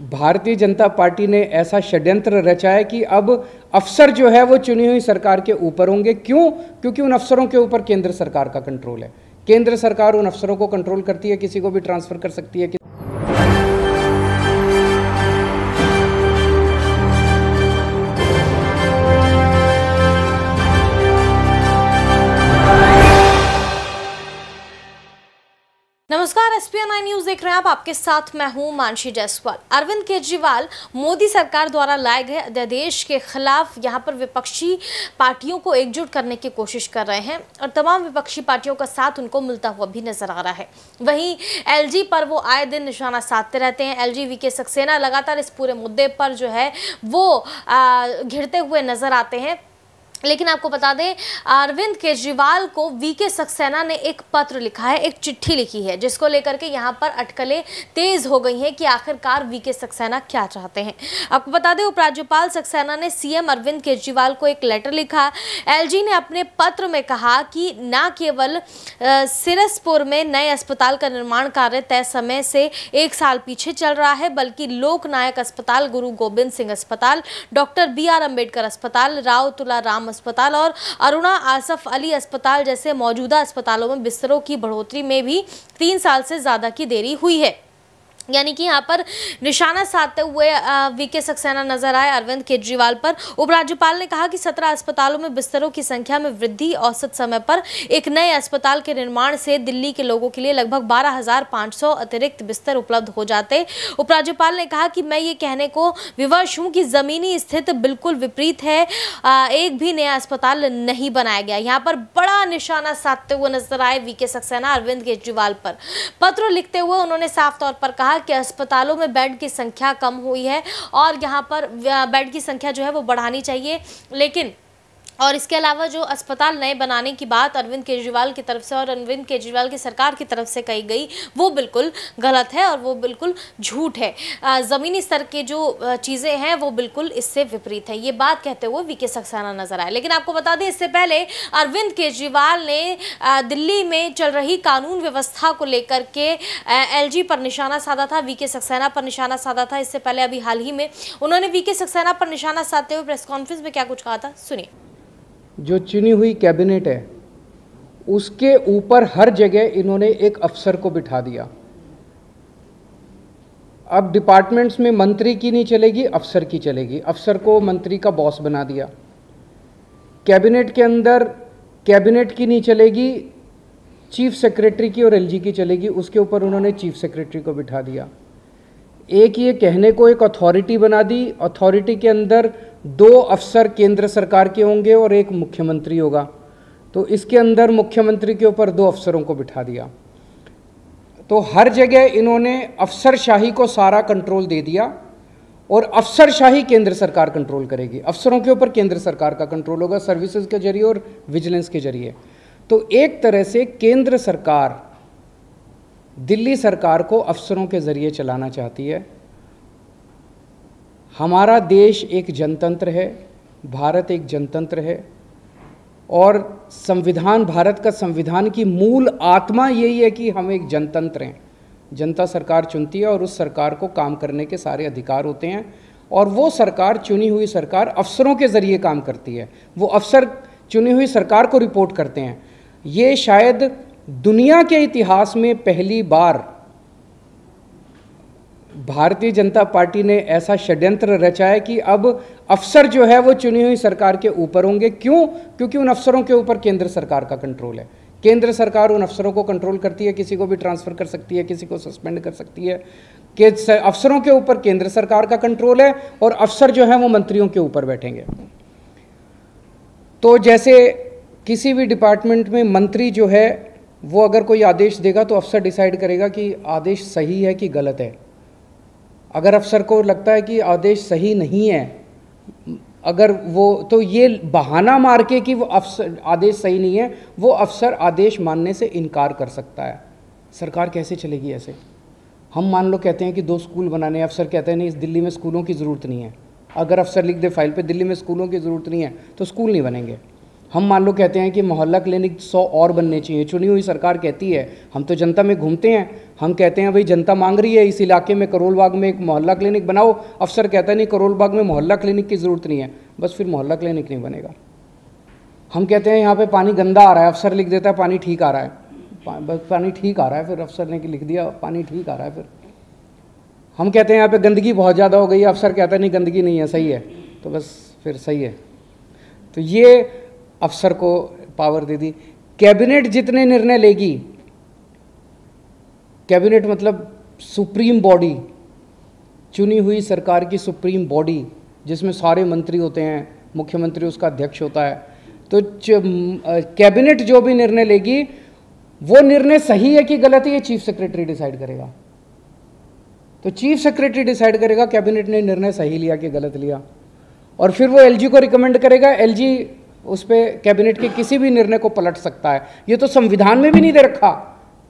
Bharatiya Janata party ने ऐसा षड्यंत्र रचा है कि अब अफसर जो है वो चुनी हुई सरकार के ऊपर होंगे। क्यों? क्योंकि उन अफसरों के ऊपर केंद्र सरकार का कंट्रोल है। केंद्र सरकार उन अफसरों को कंट्रोल करती है, किसी को भी ट्रांसफर कर सकती है। नमस्कार, SPN9 न्यूज देख रहे हैं आप। आपके साथ मैं हूं मानसी जायसवाल। अरविंद केजरीवाल मोदी सरकार द्वारा लाए गए अध्यादेश के खिलाफ यहां पर विपक्षी पार्टियों को एकजुट करने की कोशिश कर रहे हैं और तमाम विपक्षी पार्टियों का साथ उनको मिलता हुआ भी नजर आ रहा है। वहीं LG पर वो आए दिन निशाना साधते रहते हैं। LG VK सक्सेना लगातार इस पूरे मुद्दे पर जो है वो घिरते हुए नजर आते हैं। लेकिन आपको बता दें, अरविंद केजरीवाल को VK सक्सेना ने एक पत्र लिखा है, एक चिट्ठी लिखी है, जिसको लेकर के यहाँ पर अटकलें तेज हो गई हैं कि आखिरकार VK सक्सेना क्या चाहते हैं। आपको बता दें, उपराज्यपाल सक्सेना ने CM अरविंद केजरीवाल को एक लेटर लिखा। LG ने अपने पत्र में कहा कि न केवल सिरसपुर में नए अस्पताल का निर्माण कार्य तय समय से 1 साल पीछे चल रहा है, बल्कि लोकनायक अस्पताल, गुरु गोबिंद सिंह अस्पताल, डॉक्टर BR अम्बेडकर अस्पताल, राव तुलाराम अस्पताल और अरुणा आसफ अली अस्पताल जैसे मौजूदा अस्पतालों में बिस्तरों की बढ़ोतरी में भी 3 साल से ज्यादा की देरी हुई है। यानी कि यहाँ पर निशाना साधते हुए VK सक्सेना नजर आए अरविंद केजरीवाल पर। उपराज्यपाल ने कहा कि 17 अस्पतालों में बिस्तरों की संख्या में वृद्धि, औसत समय पर एक नए अस्पताल के निर्माण से दिल्ली के लोगों के लिए लगभग 12,500 अतिरिक्त बिस्तर उपलब्ध हो जाते। उपराज्यपाल ने कहा कि मैं ये कहने को विवश हूँ कि जमीनी स्थिति बिल्कुल विपरीत है, एक भी नया अस्पताल नहीं बनाया गया। यहाँ पर बड़ा निशाना साधते हुए नजर आए VK सक्सेना अरविंद केजरीवाल पर। पत्र लिखते हुए उन्होंने साफ तौर पर कहा कि अस्पतालों में बेड की संख्या कम हुई है और यहाँ पर बेड की संख्या जो है वो बढ़ानी चाहिए। लेकिन और इसके अलावा जो अस्पताल नए बनाने की बात अरविंद केजरीवाल की तरफ से और अरविंद केजरीवाल की सरकार की तरफ से कही गई, वो बिल्कुल गलत है और वो बिल्कुल झूठ है। ज़मीनी स्तर के जो चीज़ें हैं वो बिल्कुल इससे विपरीत है। ये बात कहते हुए VK सक्सेना नजर आए। लेकिन आपको बता दें, इससे पहले अरविंद केजरीवाल ने दिल्ली में चल रही कानून व्यवस्था को लेकर के LG पर निशाना साधा था, VK सक्सेना पर निशाना साधा था। इससे पहले अभी हाल ही में उन्होंने VK सक्सेना पर निशाना साधते हुए प्रेस कॉन्फ्रेंस में क्या कुछ कहा था, सुनिए। जो चुनी हुई कैबिनेट है उसके ऊपर हर जगह इन्होंने एक अफसर को बिठा दिया। अब डिपार्टमेंट्स में मंत्री की नहीं चलेगी, अफसर की चलेगी। अफसर को मंत्री का बॉस बना दिया। कैबिनेट के अंदर कैबिनेट की नहीं चलेगी, चीफ सेक्रेटरी की और LG की चलेगी, उसके ऊपर उन्होंने चीफ सेक्रेटरी को बिठा दिया। एक ये कहने को एक अथॉरिटी बना दी। अथॉरिटी के अंदर 2 अफसर केंद्र सरकार के होंगे और एक मुख्यमंत्री होगा। तो इसके अंदर मुख्यमंत्री के ऊपर 2 अफसरों को बिठा दिया। तो हर जगह इन्होंने अफसरशाही को सारा कंट्रोल दे दिया और अफसरशाही केंद्र सरकार कंट्रोल करेगी। अफसरों के ऊपर केंद्र सरकार का कंट्रोल होगा, सर्विसेज के जरिए और विजिलेंस के जरिए। तो एक तरह से केंद्र सरकार दिल्ली सरकार को अफसरों के जरिए चलाना चाहती है। हमारा देश एक जनतंत्र है, भारत एक जनतंत्र है और संविधान, भारत का संविधान की मूल आत्मा यही है कि हम एक जनतंत्र हैं। जनता सरकार चुनती है और उस सरकार को काम करने के सारे अधिकार होते हैं और वो सरकार, चुनी हुई सरकार, अफसरों के ज़रिए काम करती है। वो अफसर चुनी हुई सरकार को रिपोर्ट करते हैं। ये शायद दुनिया के इतिहास में पहली बार भारतीय जनता पार्टी ने ऐसा षड्यंत्र रचा है कि अब अफसर जो है वो चुनी हुई सरकार के ऊपर होंगे। क्यों? क्योंकि उन अफसरों के ऊपर केंद्र सरकार का कंट्रोल है। केंद्र सरकार उन अफसरों को कंट्रोल करती है, किसी को भी ट्रांसफर कर सकती है, किसी को सस्पेंड कर सकती है। कि अफसरों के ऊपर केंद्र सरकार का कंट्रोल है और अफसर जो है वो मंत्रियों के ऊपर बैठेंगे। तो जैसे किसी भी डिपार्टमेंट में मंत्री जो है वो अगर कोई आदेश देगा तो अफसर डिसाइड करेगा कि आदेश सही है कि गलत है। अगर अफसर को लगता है कि आदेश सही नहीं है, अगर वो, तो ये बहाना मार के कि वो अफसर आदेश सही नहीं है, वो अफसर आदेश मानने से इनकार कर सकता है। सरकार कैसे चलेगी ऐसे? हम मान लो कहते हैं कि 2 स्कूल बनाने हैं, अफसर कहते हैं नहीं, इस दिल्ली में स्कूलों की ज़रूरत नहीं है। अगर अफसर लिख दे फाइल पे दिल्ली में स्कूलों की ज़रूरत नहीं है तो स्कूल नहीं बनेंगे। हम मान लो कहते हैं कि मोहल्ला क्लिनिक 100 और बनने चाहिए, चुनी हुई सरकार कहती है, हम तो जनता में घूमते हैं, हम कहते हैं भाई जनता मांग रही है इस इलाके में करोल बाग में एक मोहल्ला क्लिनिक बनाओ, अफसर कहता है नहीं करोल बाग में मोहल्ला क्लिनिक की ज़रूरत नहीं है, बस फिर मोहल्ला क्लिनिक नहीं बनेगा। हम कहते हैं यहाँ पे पानी गंदा आ रहा है, अफसर लिख देता है पानी ठीक आ रहा है, बस पानी ठीक आ रहा है, फिर अफसर ने लिख दिया पानी ठीक आ रहा है। फिर हम कहते हैं यहाँ पे गंदगी बहुत ज़्यादा हो गई है, अफसर कहता है नहीं गंदगी नहीं है, सही है, तो बस फिर सही है। तो ये अफसर को पावर दे दी। कैबिनेट जितने निर्णय लेगी, कैबिनेट मतलब सुप्रीम बॉडी, चुनी हुई सरकार की सुप्रीम बॉडी जिसमें सारे मंत्री होते हैं, मुख्यमंत्री उसका अध्यक्ष होता है, तो कैबिनेट जो भी निर्णय लेगी वो निर्णय सही है कि गलत है ये चीफ सेक्रेटरी डिसाइड करेगा। तो चीफ सेक्रेटरी डिसाइड करेगा कैबिनेट ने निर्णय सही लिया कि गलत लिया, और फिर वो एलजी को रिकमेंड करेगा, एलजी उस पर कैबिनेट के किसी भी निर्णय को पलट सकता है। ये तो संविधान में भी नहीं दे रखा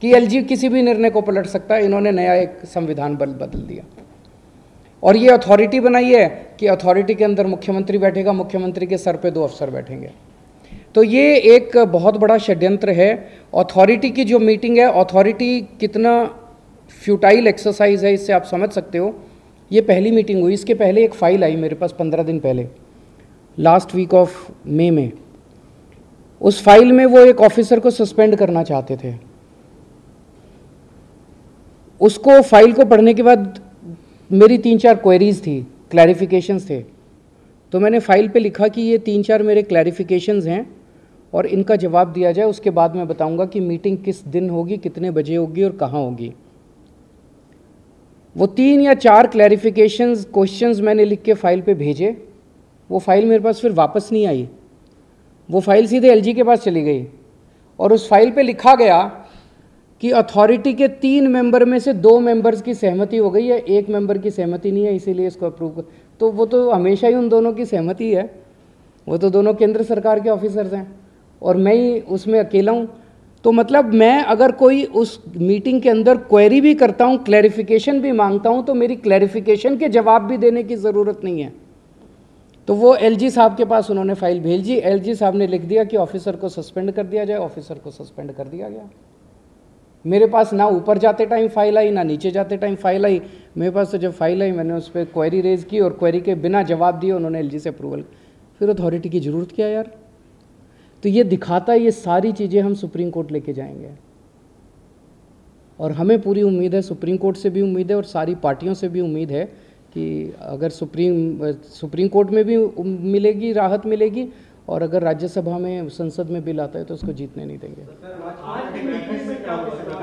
कि एलजी किसी भी निर्णय को पलट सकता है, इन्होंने नया एक संविधान बदल दिया और ये अथॉरिटी बनाई है कि अथॉरिटी के अंदर मुख्यमंत्री बैठेगा, मुख्यमंत्री के सर पे 2 अफसर बैठेंगे। तो ये एक बहुत बड़ा षड्यंत्र है। अथॉरिटी की जो मीटिंग है, अथॉरिटी कितना फ्यूटाइल एक्सरसाइज है इससे आप समझ सकते हो। ये पहली मीटिंग हुई, इसके पहले एक फ़ाइल आई मेरे पास 15 दिन पहले, लास्ट वीक ऑफ मई में। उस फाइल में वो एक ऑफिसर को सस्पेंड करना चाहते थे। उसको फाइल को पढ़ने के बाद मेरी 3-4 क्वेरीज थी, क्लैरिफिकेशंस थे। तो मैंने फाइल पे लिखा कि ये 3-4 मेरे क्लैरिफिकेशंस हैं और इनका जवाब दिया जाए, उसके बाद मैं बताऊंगा कि मीटिंग किस दिन होगी, कितने बजे होगी और कहाँ होगी। वो 3 या 4 क्लैरिफिकेशंस क्वेश्चंस मैंने लिख के फाइल पे भेजे। वो फाइल मेरे पास फिर वापस नहीं आई, वो फाइल सीधे एलजी के पास चली गई और उस फाइल पे लिखा गया कि अथॉरिटी के 3 मेंबर में से 2 मेंबर्स की सहमति हो गई है, 1 मेंबर की सहमति नहीं है, इसीलिए इसको अप्रूव कर। तो वो तो हमेशा ही उन दोनों की सहमति है, वो तो दोनों केंद्र सरकार के ऑफिसर्स हैं और मैं ही उसमें अकेला हूँ। तो मतलब मैं अगर कोई उस मीटिंग के अंदर क्वेरी भी करता हूँ, क्लैरिफिकेशन भी मांगता हूँ, तो मेरी क्लैरिफिकेशन के जवाब भी देने की ज़रूरत नहीं है। तो वो एलजी साहब के पास उन्होंने फाइल भेजी, एलजी साहब ने लिख दिया कि ऑफिसर को सस्पेंड कर दिया जाए, ऑफिसर को सस्पेंड कर दिया गया। मेरे पास ना ऊपर जाते टाइम फाइल आई, ना नीचे जाते टाइम फाइल आई। मेरे पास तो जब फाइल आई मैंने उस पर क्वेरी रेज की और क्वेरी के बिना जवाब दिए उन्होंने एलजी से अप्रूवल। फिर अथॉरिटी की ज़रूरत क्या यार। तो ये दिखाता है ये सारी चीज़ें हम सुप्रीम कोर्ट लेके जाएंगे और हमें पूरी उम्मीद है, सुप्रीम कोर्ट से भी उम्मीद है और सारी पार्टियों से भी उम्मीद है कि अगर सुप्रीम कोर्ट में भी मिलेगी, राहत मिलेगी, और अगर राज्यसभा में, संसद में बिल आता है तो उसको जीतने नहीं देंगे।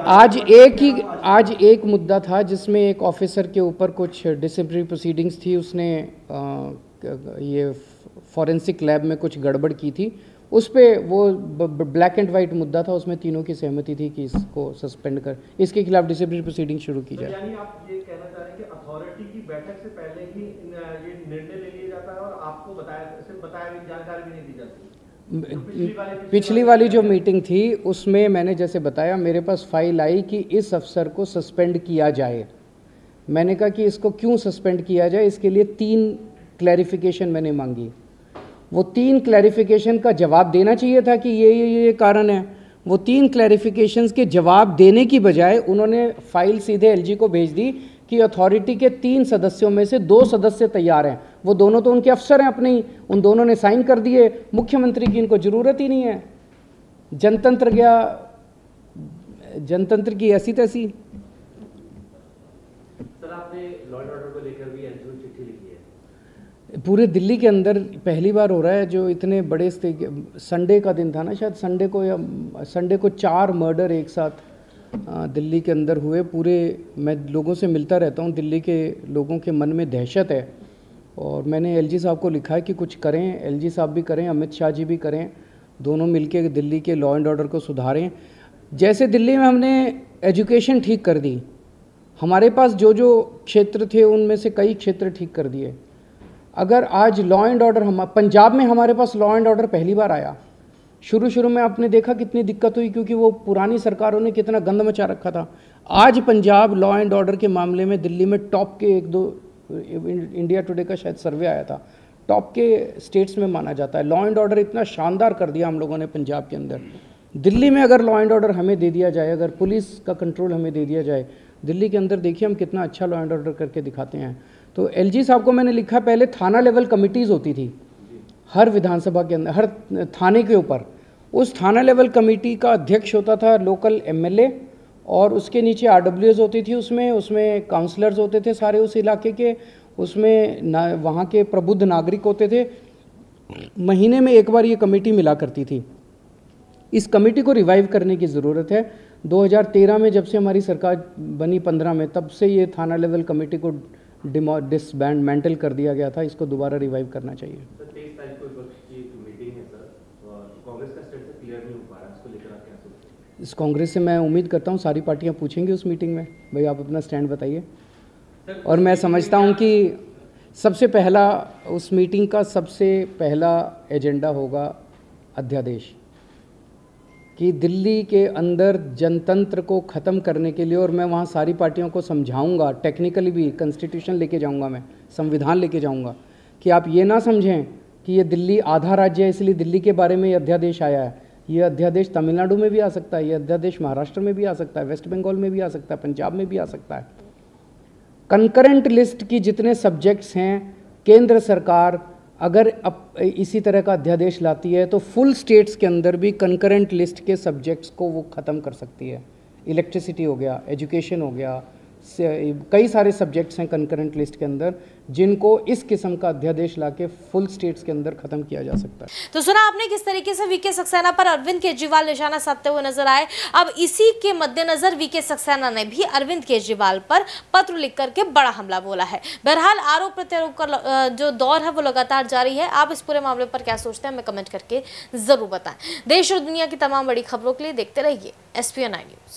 आज एक मुद्दा था जिसमें एक ऑफिसर के ऊपर कुछ डिसिप्लिनरी प्रोसीडिंग्स थी, उसने ये फॉरेंसिक लैब में कुछ गड़बड़ की थी, उस पे वो ब्लैक एंड वाइट मुद्दा था, उसमें तीनों की सहमति थी कि इसको सस्पेंड कर, इसके खिलाफ डिसिप्लिनरी प्रोसीडिंग शुरू की जाए। यानी आप ये कहना चाह रहे हैं कि अथॉरिटी की बैठक से पहले ही ये निर्णय ले लिया जाता है और आपको बताया जानकारी भी नहीं दी जाती। पिछली वाली जो मीटिंग थी उसमें मैंने जैसे बताया, मेरे पास फाइल आई कि इस अफसर को सस्पेंड किया जाए। मैंने कहा कि इसको क्यों सस्पेंड किया जाए, इसके लिए 3 क्लैरिफिकेशन मैंने मांगी। वो 3 क्लैरिफिकेशन का जवाब देना चाहिए था कि ये कारण है। वो 3 क्लैरिफिकेशंस के जवाब देने की बजाय उन्होंने फाइल सीधे एलजी को भेज दी कि अथॉरिटी के 3 सदस्यों में से 2 सदस्य तैयार हैं। वो दोनों तो उनके अफसर हैं अपने ही, उन दोनों ने साइन कर दिए, मुख्यमंत्री की इनको ज़रूरत ही नहीं है। जनतंत्र गया, जनतंत्र की ऐसी तैसी। सर आपने लॉ एंड ऑर्डर को लेकर भी एनजीओ चिट्ठी लिखी है। पूरे दिल्ली के अंदर पहली बार हो रहा है जो इतने बड़े संडे का दिन था ना, शायद संडे को, या संडे को 4 मर्डर एक साथ दिल्ली के अंदर हुए। पूरे मैं लोगों से मिलता रहता हूँ, दिल्ली के लोगों के मन में दहशत है और मैंने एलजी साहब को लिखा है कि कुछ करें, एलजी साहब भी करें, अमित शाह जी भी करें, दोनों मिलके दिल्ली के लॉ एंड ऑर्डर को सुधारें। जैसे दिल्ली में हमने एजुकेशन ठीक कर दी, हमारे पास जो जो क्षेत्र थे उनमें से कई क्षेत्र ठीक कर दिए। अगर आज लॉ एंड ऑर्डर, हम पंजाब में हमारे पास लॉ एंड ऑर्डर पहली बार आया। शुरू में आपने देखा कितनी दिक्कत हुई क्योंकि वो पुरानी सरकारों ने कितना गंद मचा रखा था। आज पंजाब लॉ एंड ऑर्डर के मामले में दिल्ली में टॉप के 1-2, इंडिया टुडे का शायद सर्वे आया था, टॉप के स्टेट्स में माना जाता है। लॉ एंड ऑर्डर इतना शानदार कर दिया हम लोगों ने पंजाब के अंदर। दिल्ली में अगर लॉ एंड ऑर्डर हमें दे दिया जाए, अगर पुलिस का कंट्रोल हमें दे दिया जाए, दिल्ली के अंदर देखिए हम कितना अच्छा लॉ एंड ऑर्डर करके दिखाते हैं। तो एलजी साहब को मैंने लिखा, पहले थाना लेवल कमिटीज़ होती थी हर विधानसभा के अंदर, हर थाने के ऊपर। उस थाना लेवल कमेटी का अध्यक्ष होता था लोकल एमएलए, और उसके नीचे आरडब्ल्यूएस होती थी, उसमें काउंसलर्स होते थे सारे उस इलाके के, उसमें वहाँ के प्रबुद्ध नागरिक होते थे। महीने में एक बार ये कमेटी मिला करती थी। इस कमेटी को रिवाइव करने की ज़रूरत है। 2013 में जब से हमारी सरकार बनी 15 में, तब से ये थाना लेवल कमेटी को डिसबैंडमेंटल कर दिया गया था। इसको दोबारा रिवाइव करना चाहिए। सर 23 तारीख को विपक्ष की एक मीटिंग है सर, कांग्रेस का स्टेट से क्लियर नहीं हो पा रहा है, इसको लेकर आप क्या सोचते हैं? इस कांग्रेस से मैं उम्मीद करता हूँ सारी पार्टियाँ पूछेंगी उस मीटिंग में, भाई आप अपना स्टैंड बताइए। और मैं समझता हूँ कि सबसे पहला उस मीटिंग का सबसे पहला एजेंडा होगा अध्यादेश, कि दिल्ली के अंदर जनतंत्र को ख़त्म करने के लिए, और मैं वहाँ सारी पार्टियों को समझाऊंगा, टेक्निकली भी कॉन्स्टिट्यूशन लेके जाऊंगा, मैं संविधान लेके जाऊंगा, कि आप ये ना समझें कि ये दिल्ली आधा राज्य है इसलिए दिल्ली के बारे में ये अध्यादेश आया है। ये अध्यादेश तमिलनाडु में भी आ सकता है, ये अध्यादेश महाराष्ट्र में भी आ सकता है, वेस्ट बंगाल में भी आ सकता है, पंजाब में भी आ सकता है। कंकरेंट लिस्ट की जितने सब्जेक्ट्स हैं, केंद्र सरकार अगर अब इसी तरह का अध्यादेश लाती है तो फुल स्टेट्स के अंदर भी कंकरेंट लिस्ट के सब्जेक्ट्स को वो ख़त्म कर सकती है। इलेक्ट्रिसिटी हो गया, एजुकेशन हो गया, कई सारे सब्जेक्ट्स हैं कंकरेंट लिस्ट के अंदर जिनको इस किस्म का अध्यादेश लाके फुल स्टेट्स के अंदर खत्म किया जा सकता है। तो सुना आपने किस तरीके से वीके सक्सेना पर अरविंद केजरीवाल निशाना साधते हुए नजर आए। अब इसी के मद्देनजर वीके सक्सेना ने भी अरविंद केजरीवाल पर पत्र लिख करके बड़ा हमला बोला है। बहरहाल आरोप प्रत्यारोप का जो दौर है वो लगातार जारी है। आप इस पूरे मामले पर क्या सोचते हैं हमें कमेंट करके जरूर बताएं। देश और दुनिया की तमाम बड़ी खबरों के लिए देखते रहिए SPN9 न्यूज।